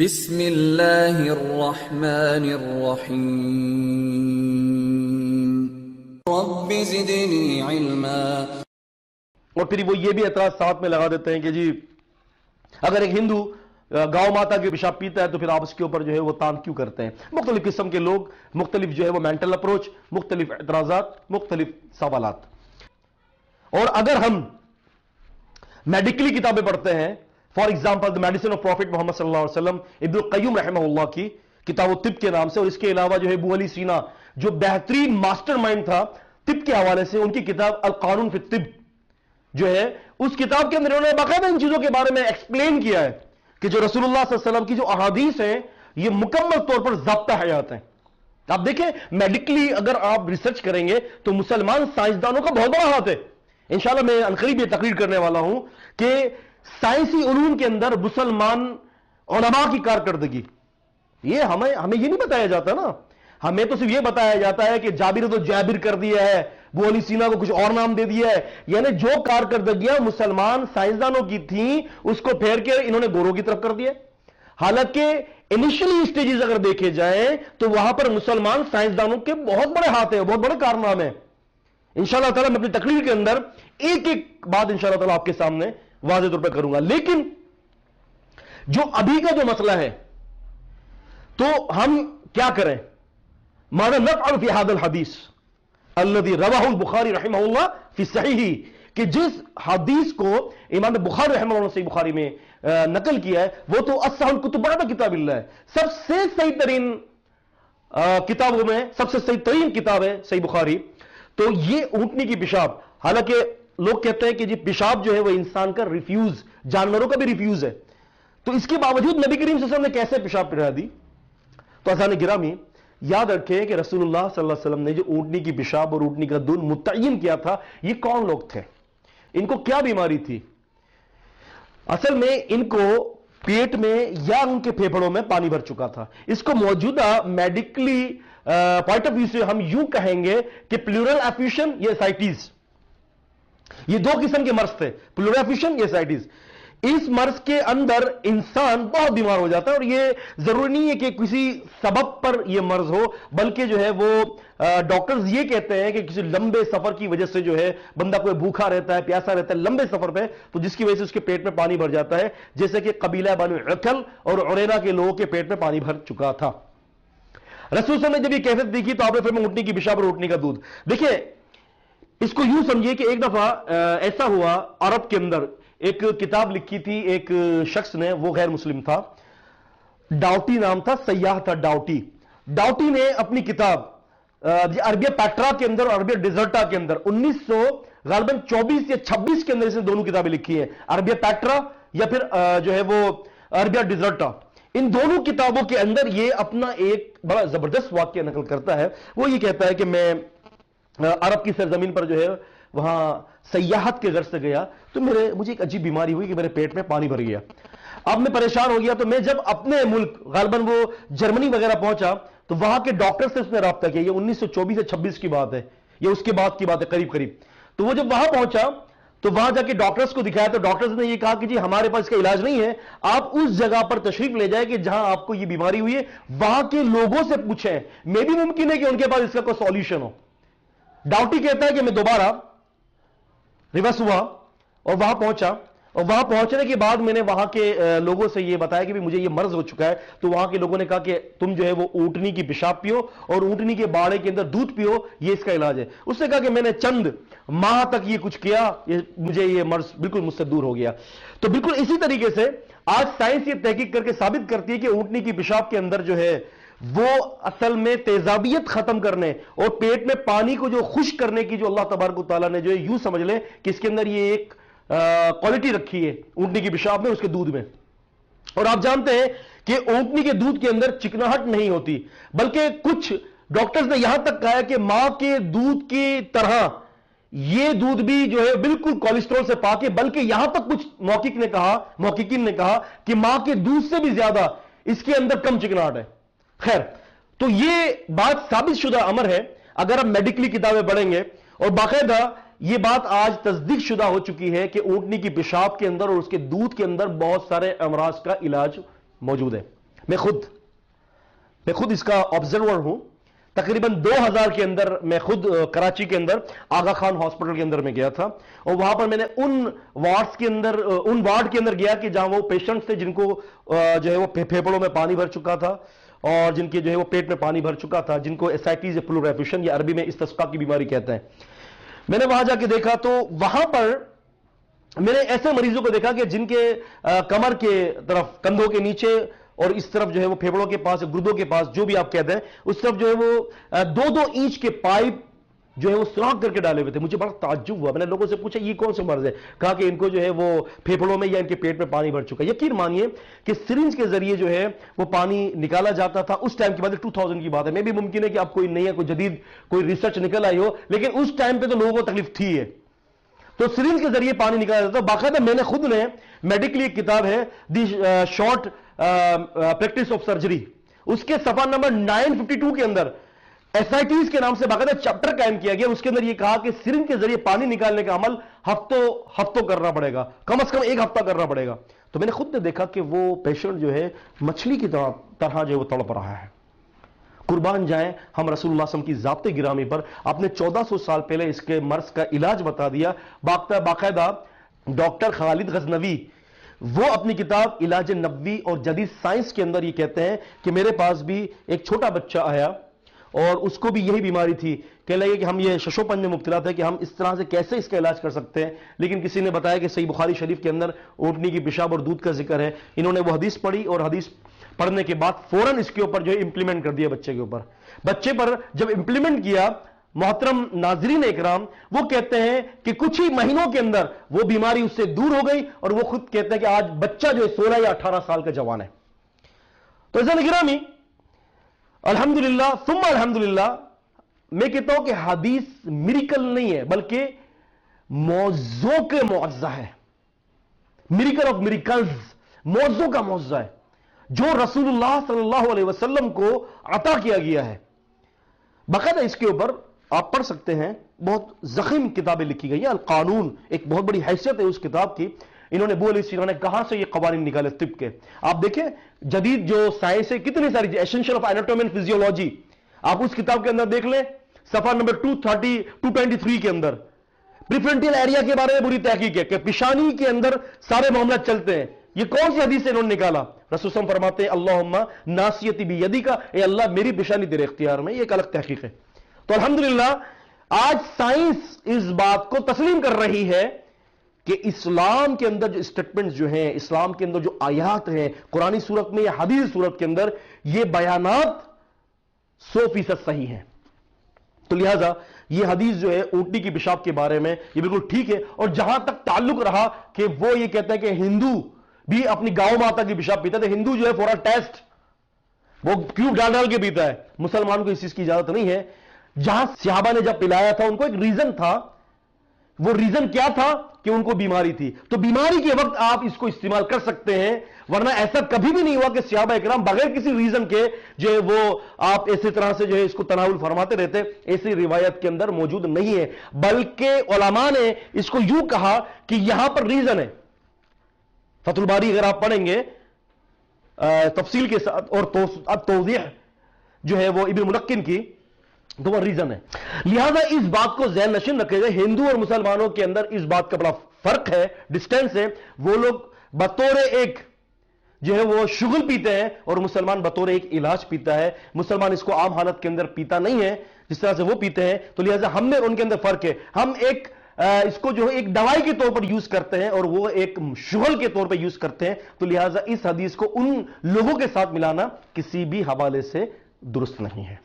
بسم اللہ الرحمن الرحیم رب زدنی علما۔ اور پھر وہ یہ بھی اعتراض ساتھ میں لگا دیتے ہیں کہ جی اگر ایک ہندو گاؤں ماتا کے پیشاب پیتا ہے تو پھر آپ اس کے اوپر جو ہے وہ تان کیوں کرتے ہیں؟ مختلف قسم کے لوگ، مختلف جو ہے وہ مینٹل اپروچ، مختلف اعتراضات، مختلف سوالات۔ اور اگر ہم میڈیکلی کتابیں پڑھتے ہیں، for example the medicine of prophet Muhammad صلی اللہ علیہ وسلم، ابن القیم رحمہ اللہ کی کتاب و طب کے نام سے، اور اس کے علاوہ جو ہے ابو علی سینا جو بہترین ماسٹر مائنڈ تھا طب کے حوالے سے، ان کی کتاب القانون فی الطب جو ہے، اس کتاب کے اندر انہوں نے باقاعدہ ان چیزوں کے بارے میں ایکسپلین کیا ہے کہ جو رسول اللہ صلی اللہ علیہ وسلم کی جو احادیث ہیں یہ مکمل طور پر ضابطہ حیات ہیں۔ آپ دیکھیں میڈیکلی اگر آپ ریسرچ کریں گے تو مسلمان سائنسدانوں کا بہت بڑا ہاتھ ہے۔ انشاءاللہ میں عنقریب یہ تقریر کرنے والا ہوں کہ سائنسی علوم کے اندر مسلمان علماء کی کارکردگی، یہ ہمیں یہ نہیں بتایا جاتا نا، ہمیں تو صرف یہ بتایا جاتا ہے کہ جابر تو جابر کر دیا ہے، ابو علی سینا کو کچھ اور نام دے دیا ہے، یعنی جو کارکردگیاں مسلمان سائنسدانوں کی تھیں اس کو پھیر کے انہوں نے گوروں کی طرف کر دیا۔ حالانکہ انیشلی سٹیجز اگر دیکھے جائیں تو وہاں پر مسلمان سائنسدانوں کے بہت بڑے ہاتھ ہیں، بہت بڑے کارنامے ہیں۔ انشاءاللہ تعالیٰ میں اپنی تقریر کے اندر ایک ایک بات انشاءاللہ تعالیٰ آپ کے سامنے واضح طور پہ کروں گا، لیکن جو ابھی کا جو مسئلہ ہے تو ہم کیا کریں؟ ماذا نفعل فی هذا الحدیث الذي رواه البخاری رحمہ اللہ فی صحیحہ، کہ جس حدیث کو امام بخاری رحمہ اللہ نے صحیح بخاری میں نقل کیا ہے وہ تو اصح الکتب بعد کتاب اللہ ہے، سب سے صحیح ترین کتابوں میں سب سے صحیح ترین کتاب ہے صحیح بخاری۔ تو یہ اونٹنی کی پیشاب، حالانکہ لوگ کہتے ہیں کہ جی پیشاب جو ہے وہ انسان کا ریفیوز، جانوروں کا بھی ریفیوز ہے، تو اس کے باوجود نبی کریم صلی اللہ علیہ وسلم نے کیسے پیشاب پلا دی؟ تو عزیزان گرامی یاد رکھیں کہ رسول اللہ صلی اللہ علیہ وسلم نے جو اونٹنی کی پیشاب اور اونٹنی کا دودھ متعین کیا تھا، یہ کون لوگ تھے، ان کو کیا بیماری تھی؟ اصل میں ان کو پیٹ میں یا ان کے پھیپھڑوں میں پانی بھر چکا تھا۔ اس کو موجودہ میڈیکلی پوائنٹ آف ویو سے ہم یوں کہیں گے کہ پلورل ایفیوشن یا اسائٹیز، یہ دو قسم کے مرض تھے، پلورل ایفیوشن یا اسائٹیز۔ اس مرض کے اندر انسان بہت بیمار ہو جاتا ہے، اور یہ ضروری نہیں ہے کہ کسی سبب پر یہ مرض ہو، بلکہ جو ہے وہ ڈاکٹرز یہ کہتے ہیں کہ کسی لمبے سفر کی وجہ سے جو ہے بندہ کوئی بھوکا رہتا ہے، پیاسا رہتا ہے لمبے سفر پہ، تو جس کی وجہ سے اس کے پیٹ میں پانی بھر جاتا ہے، جیسے کہ قبیلہ بنو عقل اور عرینا کے لوگوں کے پیٹ میں پانی بھر چکا تھا۔ رسول صلی اللہ علیہ وسلم نے جب یہ کیفیت دیکھی تو آپ نے فرمایا اونٹنی کی پیشاب اور اونٹنی کا دودھ۔ دیکھیں اس کو یوں سمجھیے کہ ایک دفعہ ایسا ہوا عرب کے اندر، ایک کتاب لکھی تھی ایک شخص نے، وہ غیر مسلم تھا، ڈاؤٹی نام تھا، سیاح تھا ڈاؤٹی۔ ڈاؤٹی نے اپنی کتاب عربیہ پیٹرا کے اندر اور عربیہ ڈیزرٹا کے اندر 1924 یا 26 کے اندر اس نے دونوں کتابیں لکھی ہیں، عربیہ پیٹرا یا پھر جو ہے وہ عربیہ ڈیزرٹا۔ ان دونوں کتابوں کے اندر یہ اپنا ایک بڑا زبردست واقعہ نقل کرتا ہے۔ وہ یہ کہتا ہے کہ میں عرب کی سرزمین پر جو ہے وہاں سیاحت کے غرض سے گیا تو مجھے ایک عجیب بیماری ہوئی کہ میرے پیٹ میں پانی بھر گیا۔ اب میں پریشان ہو گیا، تو میں جب اپنے ملک غالباً وہ جرمنی وغیرہ پہنچا تو وہاں کے ڈاکٹر سے اس نے رابطہ کیا، یہ 1924 یا 26 کی بات ہے، یہ اس کے بعد کی بات ہے قریب۔ تو وہ جب وہاں پہنچا تو وہاں جا کے ڈاکٹرز کو دکھایا تو ڈاکٹرز نے یہ کہا کہ جی ہمارے پاس اس کا علاج نہیں ہے، آپ اس جگہ پر تشریف لے جائیں کہ جہاں آپ کو یہ بیماری ہوئی ہے، وہاں کے لوگوں سے پوچھیں، میں بھی ممکن ہے کہ ان کے پاس اس کا کوئی سولوشن ہو۔ ڈاؤٹی کہتا ہے کہ میں دوبارہ ریورس ہوا اور وہاں پہنچا، اور وہاں پہنچنے کے بعد میں نے وہاں کے لوگوں سے یہ بتایا کہ مجھے یہ مرض ہو چکا ہے، تو وہاں کے لوگوں نے کہا کہ تم جو ہے وہ اونٹنی کی پیشاب پیو اور اونٹنی کے باڑے کے اندر دودھ پیو، یہ اس کا علاج ہے۔ اس نے کہا کہ میں نے چند ماہ تک یہ کچھ کیا، مجھے یہ مرض بالکل مجھ سے دور ہو گیا۔ تو بالکل اسی طریقے سے آج سائنس یہ تحقیق کر کے ثابت کرتی ہے کہ اونٹنی کی پیشاب کے اندر جو ہے وہ اصل میں تیزابیت ختم کرنے اور پیٹ میں پانی کو جو خشک کرنے کی جو اللہ تبارک و تعالیٰ نے جو یوں سمجھ لیں کہ اس کے اندر یہ ایک کوالٹی رکھی ہے اونٹنی کی پیشاب میں، اس کے دودھ میں۔ اور آپ جانتے ہیں کہ اونٹنی کے دودھ کے اندر چکناہٹ نہیں ہوتی، بلکہ کچھ ڈاکٹرز نے یہاں تک کہا ہے کہ ماں کے دودھ کی طرح یہ دودھ بھی جو ہے بالکل کولیسٹرول سے پاک ہے، بلکہ یہاں تک کچھ محققین نے کہا کہ ماں کے دودھ سے بھی زیادہ اس کے اندر کم چکناہٹ ہے۔ خیر، تو یہ بات ثابت شدہ امر ہے اگر ہم میڈیکلی کتابیں پڑھیں گے، اور باقاعدہ یہ بات آج تصدیق شدہ ہو چکی ہے کہ اونٹنی کی پیشاب کے اندر اور اس کے دودھ کے اندر بہت سارے امراض کا علاج موجود ہے۔ میں خود اس کا آبزرور ہوں. تقریباً 2000 کے اندر میں خود کراچی کے اندر آغا خان ہاسپٹل کے اندر میں گیا تھا, اور وہاں پر میں نے ان وارڈ کے اندر گیا کہ جہاں وہ پیشنٹس تھے جن کو جو ہے وہ پھیپھڑوں میں پانی بھر چکا تھا, اور جن کے جو ہے وہ پیٹ میں پانی بھر چکا تھا, جن کو اسائٹس یا پلورل ایفیوژن یا عربی میں استسقاء کی بیماری کہتے ہیں. میں نے وہاں جا کے دیکھا تو وہاں پر میں نے ایسے مریضوں کو دیکھا کہ جن کے کمر کے طرف, کندھوں کے نیچے اور اس طرف جو ہے وہ پھیپھڑوں کے پاس, گردوں کے پاس, جو بھی آپ کہتے ہیں, اس طرف جو ہے وہ 2-2 انچ کے پائپ جو ہے وہ سراخ کر کے ڈالے ہوئے تھے. مجھے بڑا تعجب ہوا. میں نے لوگوں سے پوچھا یہ کون سے مرض ہے؟ کہا کہ ان کو جو ہے وہ پھیپھڑوں میں یا ان کے پیٹ میں پانی بھر چکا ہے. یقین مانیے کہ سرنج کے ذریعے جو ہے وہ پانی نکالا جاتا تھا. اس ٹائم کی بات ہے, 2000 کی بات ہے. میں بھی ممکن ہے کہ اب کوئی نئی ہے, کوئی جدید کوئی ریسرچ نکل آئی ہو, لیکن اس ٹائم پہ تو لوگوں کو تکلیف تھی ہے. تو سرنج کے ذریعے پانی نکالا جاتا ہے. باقاعدہ میں نے خود نے میڈیکلی ایک کتاب ہے the short practice of surgery, اس کے صفحہ نمبر 952 کے اندر ایسائٹس کے نام سے باقاعدہ چیپٹر قائم کیا گیا. اس کے اندر یہ کہا کہ سرنج کے ذریعے پانی نکالنے کا عمل ہفتوں کرنا پڑے گا, کم از کم 1 ہفتہ کرنا پڑے گا. تو میں نے خود نے دیکھا کہ وہ پیشنٹ جو ہے مچھلی کی طرح جو ہے وہ تڑپ رہا ہے. قربان جائیں ہم رسول اللہ صلی اللہ علیہ وسلم کی ذات گرامی پر. آپ نے 1400 سال پہلے اس کے مرض کا علاج بتا دیا. باقاعدہ ڈاکٹر خالد غزنوی وہ اپنی کتاب علاج نبوی اور جدید سائنس کے اندر یہ کہتے ہیں کہ میرے پاس بھی ایک چھوٹا بچہ آیا اور اس کو بھی یہی بیماری تھی. کہنے لگے کہ ہم یہ ششو پنج میں مبتلا تھے کہ ہم اس طرح سے کیسے اس کا علاج کر سکتے ہیں. لیکن کسی نے بتایا کہ صحیح بخاری شریف کے اندر اونٹنی کی پیشاب اور دودھ کا ذکر ہے. انہوں نے وہ حدیث پڑھی اور حدیث پڑھنے کے بعد فوراً اس کے اوپر جو ہے امپلیمنٹ کر دیا بچے کے اوپر. بچے پر جب امپلیمنٹ کیا, محترم ناظرین اکرام, وہ کہتے ہیں کہ کچھ ہی مہینوں کے اندر وہ بیماری اس سے دور ہو گئی, اور وہ خود کہتے ہیں کہ آج بچہ جو ہے 16 یا 18 سال کا جوان ہے. تو عزیزان گرامی, الحمدللہ ثم الحمدللہ, میں کہتا ہوں کہ حدیث میریکل نہیں ہے بلکہ معجزوں کے معجزہ ہے. میریکل آف میریکلز, معجزوں کا معجزہ ہے جو رسول اللہ صلی اللہ علیہ وسلم کو عطا کیا گیا ہے. باقاعدہ اس کے اوپر آپ پڑھ سکتے ہیں, بہت ضخیم کتابیں لکھی گئی ہیں. القانون ایک بہت بڑی حیثیت ہے اس کتاب کی. انہوں نے ابو علیہ السلام نے کہاں سے یہ قوانین نکالے طب کے. آپ دیکھیں جدید جو سائنس ہے, کتنی ساری essential of anatomy and physiology, آپ اس کتاب کے اندر دیکھ لیں صفحہ نمبر 223 کے اندر پریفرنٹل ایریا کے بارے میں بری تحقیق ہے کہ پیشانی کے اندر سارے معاملات چلتے ہیں. یہ کون سی حدیث سے انہوں نے نکالا؟ رسول صلی اللہ علیہ وسلم فرماتے ہیں اللہم ناصیتی بیدیکا, اے اللہ میری پیشانی تیرے اختیار میں. یہ ایک الگ تحقیق ہے. تو الحمدللہ آج سائنس اس بات کو تسلیم کر رہی ہے کہ اسلام کے اندر جو اسٹیٹمنٹس جو ہیں, اسلام کے اندر جو آیات ہیں قرآنی صورت میں یا حدیث صورت کے اندر, یہ بیانات 100% صحیح ہیں. تو لہذا یہ حدیث جو ہے اونٹنی کی پیشاب کے بارے میں یہ بالکل ٹھیک ہے. اور جہاں تک تعلق رہا کہ وہ یہ کہتا ہے کہ ہندو بھی اپنی گاؤں ماتا کی پیشاب پیتا ہے, تو ہندو جو ہے فور ٹیسٹ وہ کیوب ڈال کے پیتا ہے. مسلمان کو اس چیز کی اجازت نہیں ہے. جہاں صحابہ نے جب پلایا تھا ان کو ایک ریزن تھا. وہ ریزن کیا تھا کہ ان کو بیماری تھی. تو بیماری کے وقت آپ اس کو استعمال کر سکتے ہیں, ورنہ ایسا کبھی بھی نہیں ہوا کہ صحابہ اکرام بغیر کسی ریزن کے جو ہے وہ آپ ایسی طرح سے جو ہے اس کو تناول فرماتے رہتے. ایسی روایت کے اندر موجود نہیں ہے, بلکہ علماء نے اس کو یوں کہا کہ یہاں پر ریزن ہے. فتح الباری اگر آپ پڑھیں گے تفصیل کے ساتھ اور توضیح جو ہے وہ ابن ملقن کی, تو وہ ریزن ہے. لہذا اس بات کو ذہن نشین رکھے گئے, ہندو اور مسلمانوں کے اندر اس بات کا بڑا فرق ہے, ڈسٹینس ہے. وہ لوگ بطور ایک جو ہے وہ شغل پیتے ہیں اور مسلمان بطور ایک علاج پیتا ہے. مسلمان اس کو عام حالت کے اندر پیتا نہیں ہے جس طرح سے وہ پیتے ہیں. تو لہذا ہم نے ان کے اندر فرق ہے. ہم ایک اس کو جو ہے ایک دوائی کے طور پر یوز کرتے ہیں اور وہ ایک شغل کے طور پر یوز کرتے ہیں. تو لہذا اس حدیث کو ان لوگوں کے ساتھ ملانا کسی بھی حوالے سے درست نہیں ہے.